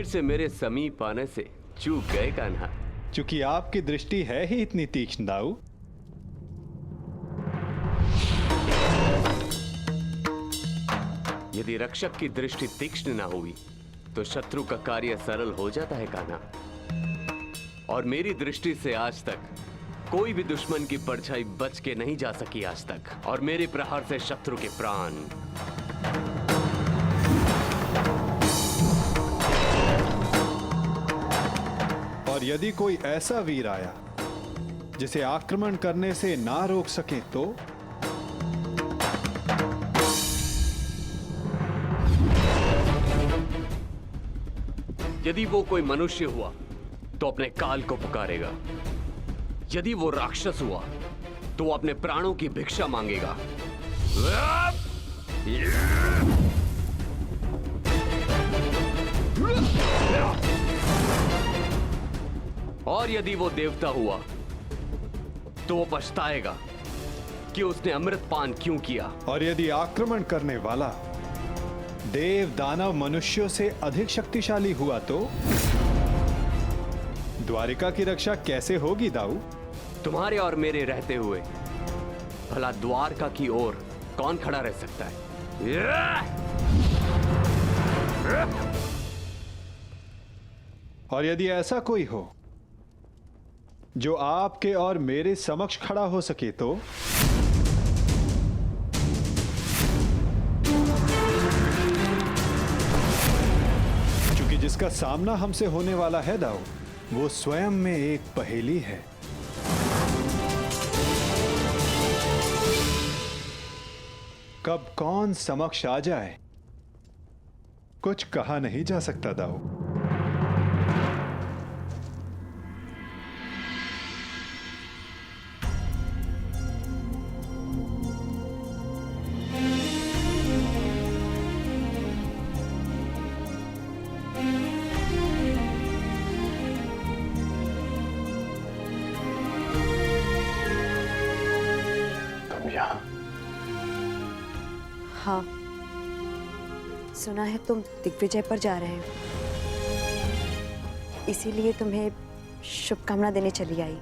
फिर से मेरे समीप आने से चूक गए कान्हा। चूंकि आपकी दृष्टि है ही इतनी तीक्ष्ण दाऊ। यदि रक्षक की दृष्टि तीक्ष्ण ना हुई तो शत्रु का कार्य सरल हो जाता है कान्हा। और मेरी दृष्टि से आज तक कोई भी दुश्मन की परछाई बच के नहीं जा सकी आज तक, और मेरे प्रहार से शत्रु के प्राण। और यदि कोई ऐसा वीर आया जिसे आक्रमण करने से ना रोक सके तो? यदि वो कोई मनुष्य हुआ तो अपने काल को पुकारेगा। यदि वो राक्षस हुआ तो वो अपने प्राणों की भिक्षा मांगेगा। और यदि वो देवता हुआ तो वो पछताएगा कि उसने अमृत पान क्यों किया। और यदि आक्रमण करने वाला देव दानव मनुष्यों से अधिक शक्तिशाली हुआ तो? द्वारिका की रक्षा कैसे होगी दाऊ? तुम्हारे और मेरे रहते हुए भला द्वारका की ओर कौन खड़ा रह सकता है? और यदि ऐसा कोई हो जो आपके और मेरे समक्ष खड़ा हो सके तो? क्योंकि जिसका सामना हमसे होने वाला है दाऊ, वो स्वयं में एक पहेली है। कब कौन समक्ष आ जाए कुछ कहा नहीं जा सकता दाऊ। हाँ, सुना है तुम दिग्विजय पर जा रहे हो, इसीलिए तुम्हें शुभकामना देने चली आई।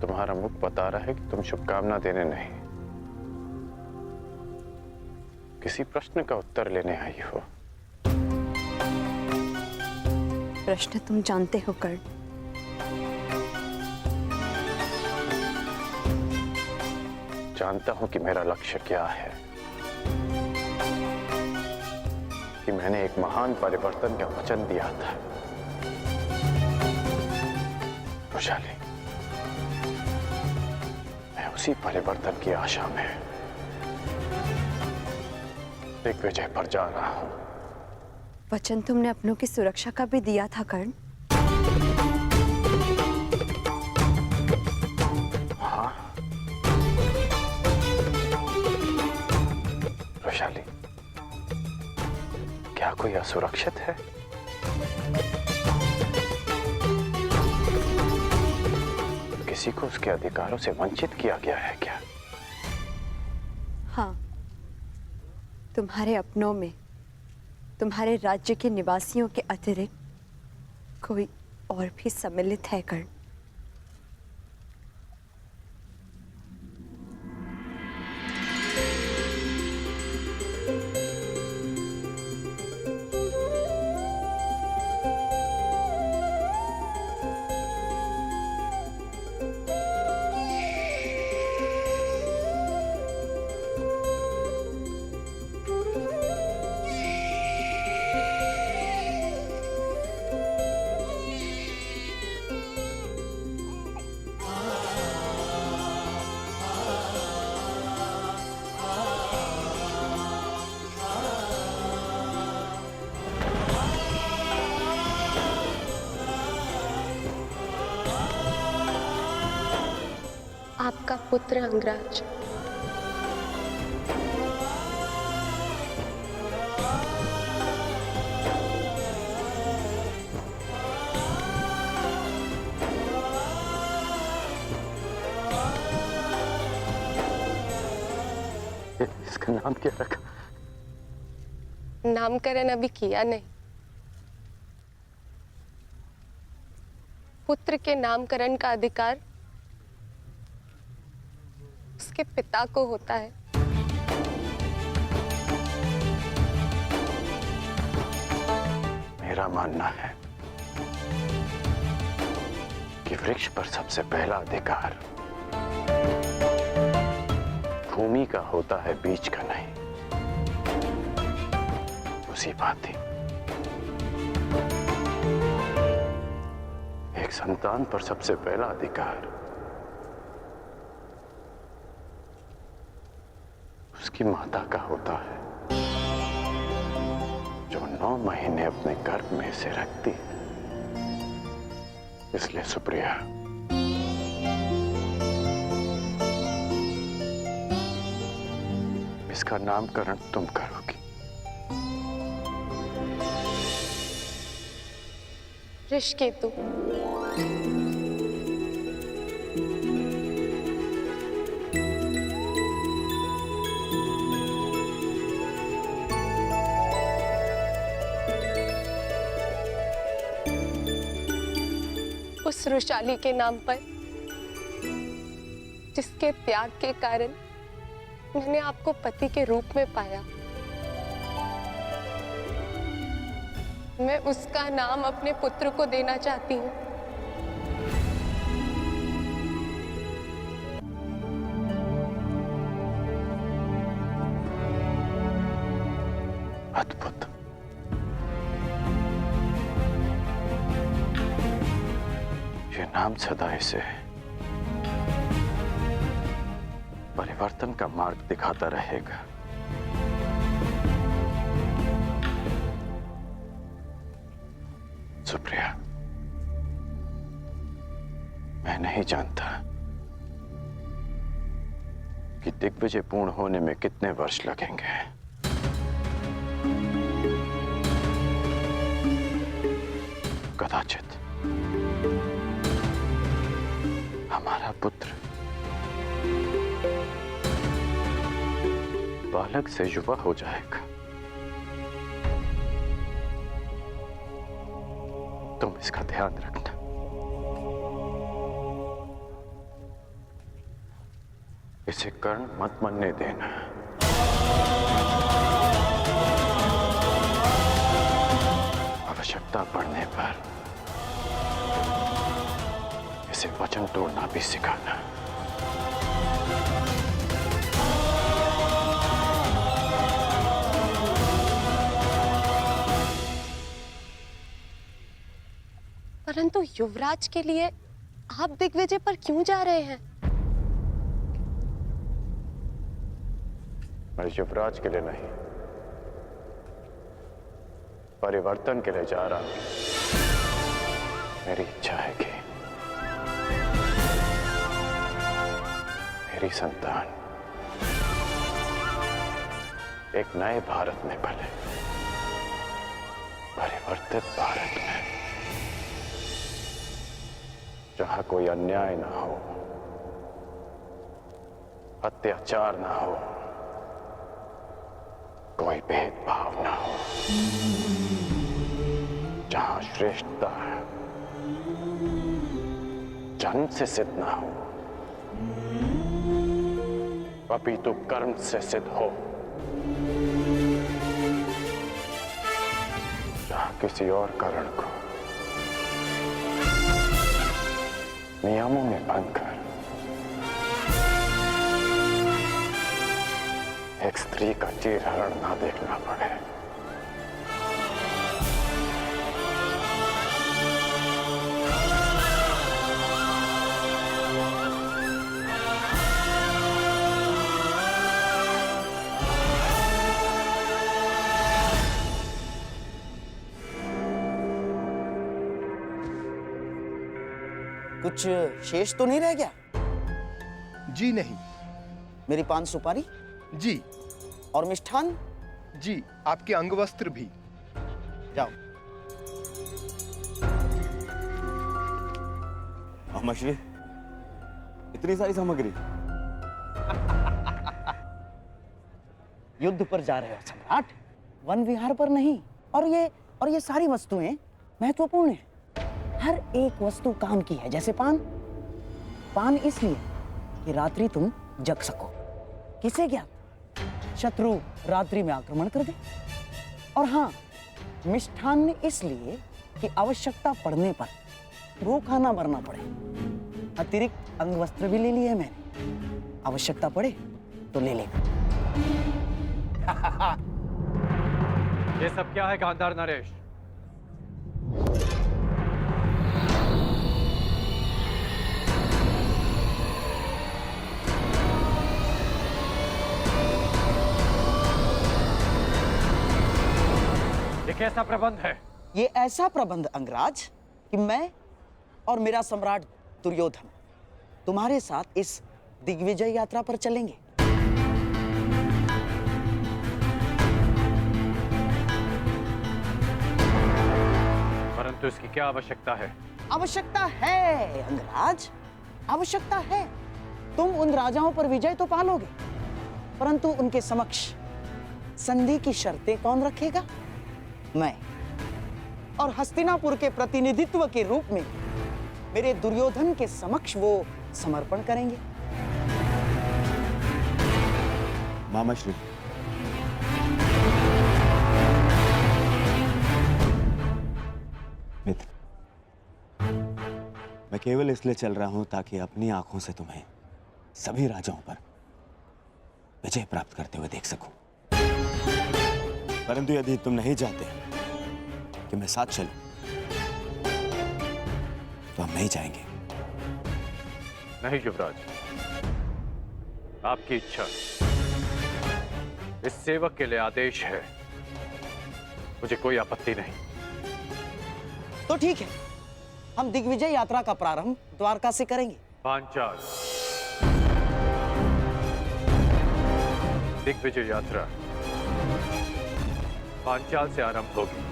तुम्हारा मुख बता रहा है कि तुम शुभकामना देने नहीं, किसी प्रश्न का उत्तर लेने आई हो। प्रश्न तुम जानते हो कर्ण। जानता हूं कि मेरा लक्ष्य क्या है, कि मैंने एक महान परिवर्तन का वचन दिया था। वैशाली, मैं उसी परिवर्तन की आशा में दिग्विजय पर जा रहा हूं। वचन तुमने अपनों की सुरक्षा का भी दिया था कर्ण। हाँ वैशाली, क्या कोई असुरक्षित है? किसी को उसके अधिकारों से वंचित किया गया है क्या? हाँ, तुम्हारे अपनों में तुम्हारे राज्य के निवासियों के अतिरिक्त कोई और भी सम्मिलित है कर्ण। आपका पुत्र अंगराज। इसका नाम क्या रखा? नामकरण अभी किया नहीं, पुत्र के नामकरण का अधिकार उसके पिता को होता है। मेरा मानना है कि वृक्ष पर सबसे पहला अधिकार भूमि का होता है, बीज का नहीं। उसी बात ही एक संतान पर सबसे पहला अधिकार उसकी माता का होता है, जो 9 महीने अपने गर्भ में से रखती है। इसलिए सुप्रिया, इसका नामकरण तुम करोगी। ऋषिकेतु। उस वृषाली के नाम पर जिसके त्याग के कारण मैंने आपको पति के रूप में पाया, मैं उसका नाम अपने पुत्र को देना चाहती हूँ। अद्भुत। ये नाम सदा इसे परिवर्तन का मार्ग दिखाता रहेगा। सुप्रिया, मैं नहीं जानता कि दिग्विजय पूर्ण होने में कितने वर्ष लगेंगे। कदाचित हमारा पुत्र बालक से युवा हो जाएगा। तुम इसका ध्यान रखना। इसे कर्ण मत मनने देना। आवश्यकता पड़ने पर इसे वचन तोड़ना भी सिखाना। परंतु युवराज के लिए आप दिग्विजय पर क्यों जा रहे हैं? मैं युवराज के लिए नहीं, परिवर्तन के लिए जा रहा हूं। मेरी इच्छा है कि मेरी संतान एक नए भारत में पले, परिवर्तित भारत में, जहां कोई अन्याय ना हो, अत्याचार ना हो, कोई भेदभाव ना हो, जहां श्रेष्ठता जन्म से सिद्ध ना हो, अपितु कर्म से सिद्ध हो, जहां किसी और कारण को नियमों में बांधकर एक स्त्री का चीरहरण ना देखना पड़े। कुछ शेष तो नहीं रह गया? जी नहीं। मेरी पान सुपारी जी और मिष्ठान? जी, आपके अंगवस्त्र भी। जाओ। मछली, इतनी सारी सामग्री? युद्ध पर जा रहे हो सम्राट, वन विहार पर नहीं। और ये सारी वस्तुएं महत्वपूर्ण हैं। हर एक वस्तु काम की है, जैसे पान। पान इसलिए कि रात्रि तुम जग सको। किसे क्या शत्रु रात्रि में आक्रमण कर दे। और हाँ, मिष्ठान्न इसलिए कि आवश्यकता पड़ने पर भूखा ना मरना पड़े। अतिरिक्त अंग वस्त्र भी ले लिए हैं मैंने, आवश्यकता पड़े तो ले लेना। ये सब क्या है गांधार नरेश? ये कैसा प्रबंध है? ये ऐसा प्रबंध अंगराज कि मैं और मेरा सम्राट दुर्योधन तुम्हारे साथ इस दिग्विजय यात्रा पर चलेंगे। परंतु इसकी क्या आवश्यकता है? आवश्यकता है अंगराज, आवश्यकता है। तुम उन राजाओं पर विजय तो पालोगे, परंतु उनके समक्ष संधि की शर्तें कौन रखेगा? मैं। और हस्तिनापुर के प्रतिनिधित्व के रूप में मेरे दुर्योधन के समक्ष वो समर्पण करेंगे। मामाश्री, मित्र, मैं केवल इसलिए चल रहा हूं ताकि अपनी आंखों से तुम्हें सभी राजाओं पर विजय प्राप्त करते हुए देख सकूं। परंतु यदि तुम नहीं चाहते कि मैं साथ चलूं, तो हम नहीं जाएंगे। नहीं युवराज, आपकी इच्छा, इस सेवक के लिए आदेश है, मुझे कोई आपत्ति नहीं। तो ठीक है, हम दिग्विजय यात्रा का प्रारंभ द्वारका से करेंगे। पांचाल दिग्विजय यात्रा पांचाल से आरंभ होगी।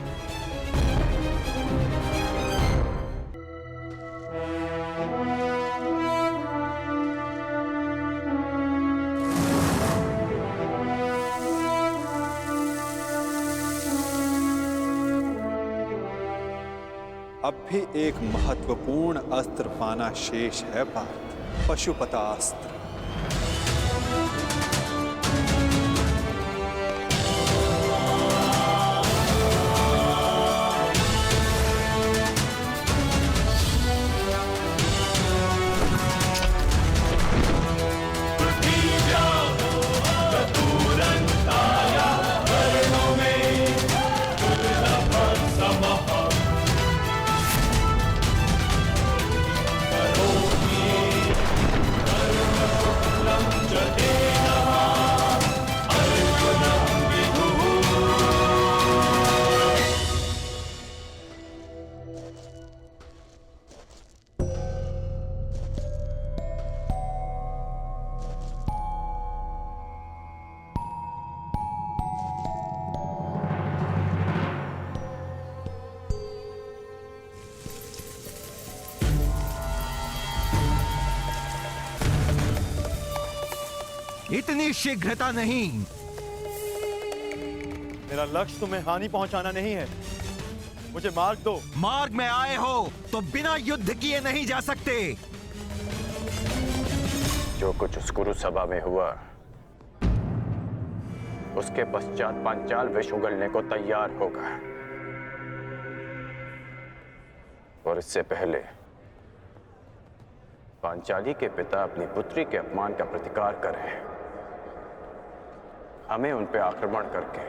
अब भी एक महत्वपूर्ण अस्त्र पाना शेष है पार्थ, पशुपतास्त्र। इतनी शीघ्रता नहीं। मेरा लक्ष्य तुम्हें हानि पहुंचाना नहीं है, मुझे मार्ग दो। मार्ग में आए हो तो बिना युद्ध किए नहीं जा सकते। जो कुछ उस कुरु सभा में हुआ, उसके पश्चात पांचाल विष उगलने को तैयार होगा। और इससे पहले पांचाली के पिता अपनी पुत्री के अपमान का प्रतिकार करें, हमें उन पर आक्रमण करके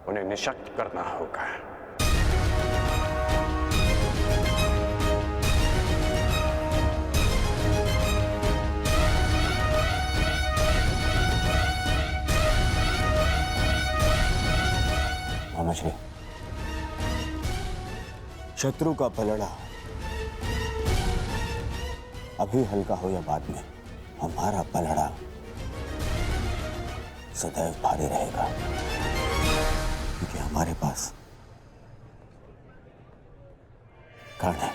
उन्हें निशक्त करना होगा। मामाश्री, शत्रु का पलड़ा अभी हल्का हो या बाद में, हमारा पलड़ा सदैव भारी रहेगा, क्योंकि हमारे पास कर्ण है।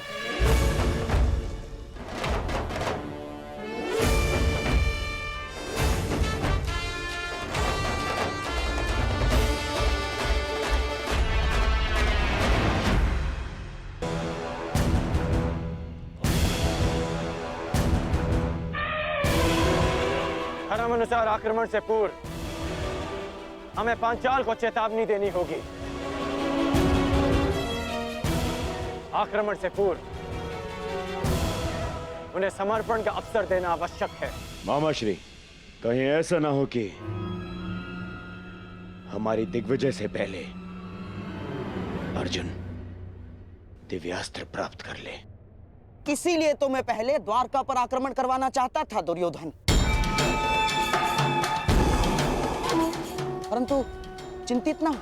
नियमानुसार आक्रमण से पूर्व हमें पांचाल को चेतावनी देनी होगी। आक्रमण से पूर्व उन्हें समर्पण का अवसर देना आवश्यक है। मामाश्री, कहीं ऐसा ना हो कि हमारी दिग्विजय से पहले अर्जुन दिव्यास्त्र प्राप्त कर ले। इसीलिए तो मैं पहले द्वारका पर आक्रमण करवाना चाहता था दुर्योधन। परंतु चिंतित ना हो,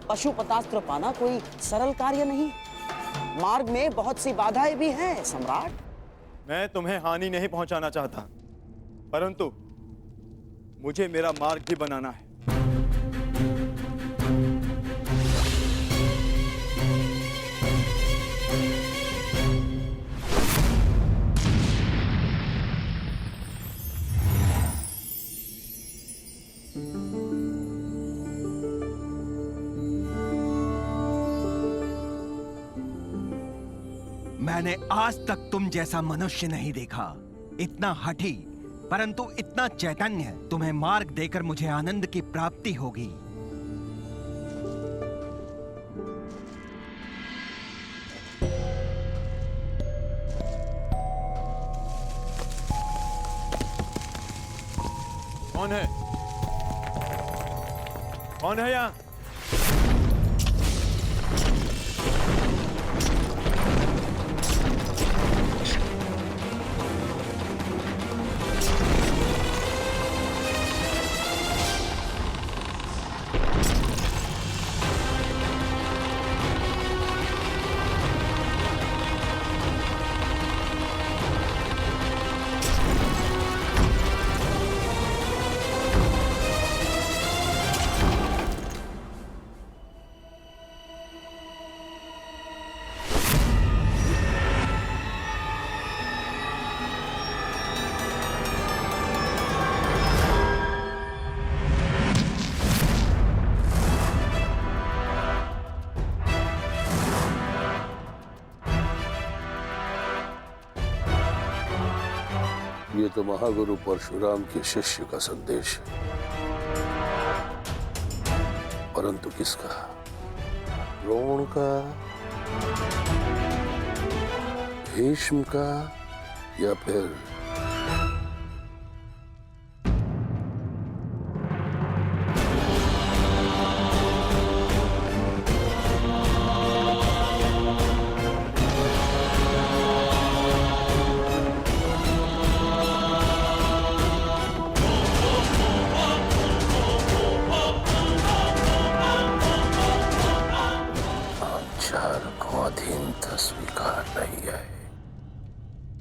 पशुपतास्त्र पाना कोई सरल कार्य नहीं। मार्ग में बहुत सी बाधाएं भी हैं सम्राट। मैं तुम्हें हानि नहीं पहुंचाना चाहता, परंतु मुझे मेरा मार्ग भी बनाना है। मैंने आज तक तुम जैसा मनुष्य नहीं देखा, इतना हठी परंतु इतना चैतन्य। तुम्हें मार्ग देकर मुझे आनंद की प्राप्ति होगी। कौन है? कौन है यहाँ? ये तो महागुरु परशुराम के शिष्य का संदेश है, परंतु किसका? द्रोण का, भीष्म का, या फिर स्वीकार नहीं है।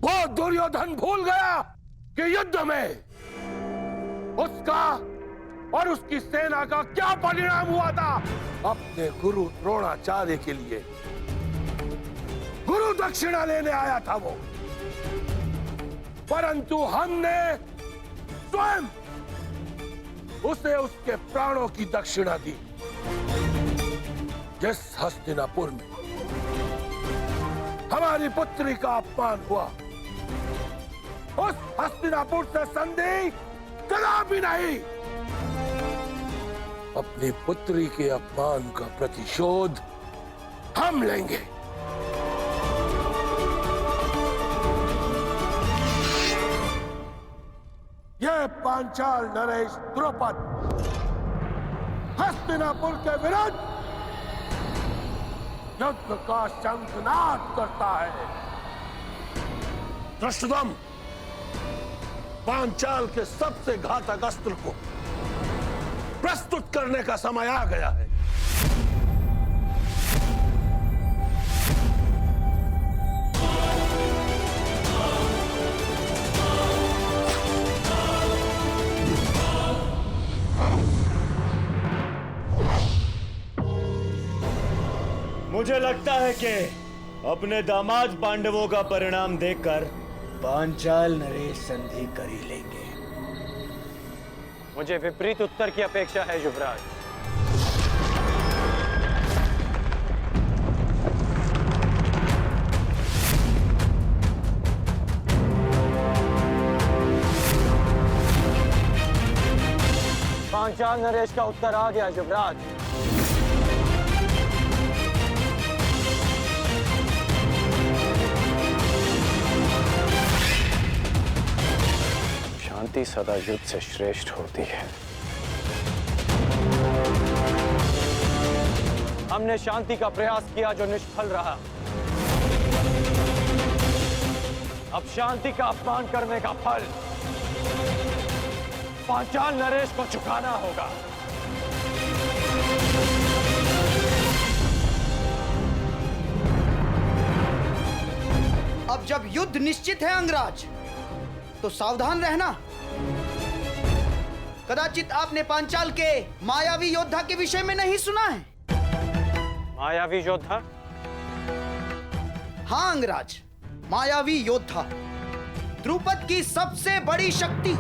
वो दुर्योधन भूल गया कि युद्ध में उसका और उसकी सेना का क्या परिणाम हुआ था। अपने गुरु द्रोणाचार्य के लिए गुरु दक्षिणा लेने आया था वो, परंतु हमने स्वयं उसे उसके प्राणों की दक्षिणा दी। जिस हस्तिनापुर में हमारी पुत्री का अपमान हुआ, उस हस्तिनापुर से संधि कदापि नहीं। अपनी पुत्री के अपमान का प्रतिशोध हम लेंगे। यह पांचाल नरेश द्रुपद हस्तिनापुर के विरुद्ध युद्ध का शंखनाद करता है। धृष्टद्युम्न, पांचाल के सबसे घातक अस्त्र को प्रस्तुत करने का समय आ गया है। मुझे लगता है कि अपने दामाद पांडवों का परिणाम देखकर पांचाल नरेश संधि कर ही लेंगे। मुझे विपरीत उत्तर की अपेक्षा है युवराज। पांचाल नरेश का उत्तर आ गया युवराज। शांति सदा युद्ध से श्रेष्ठ होती है। हमने शांति का प्रयास किया जो निष्फल रहा। अब शांति का अपमान करने का फल पांचाल नरेश को चुकाना होगा। अब जब युद्ध निश्चित है अंगराज, तो सावधान रहना। कदाचित आपने पांचाल के मायावी योद्धा के विषय में नहीं सुना है। मायावी योद्धा? हाँ अंगराज, मायावी योद्धा, द्रुपद की सबसे बड़ी शक्ति।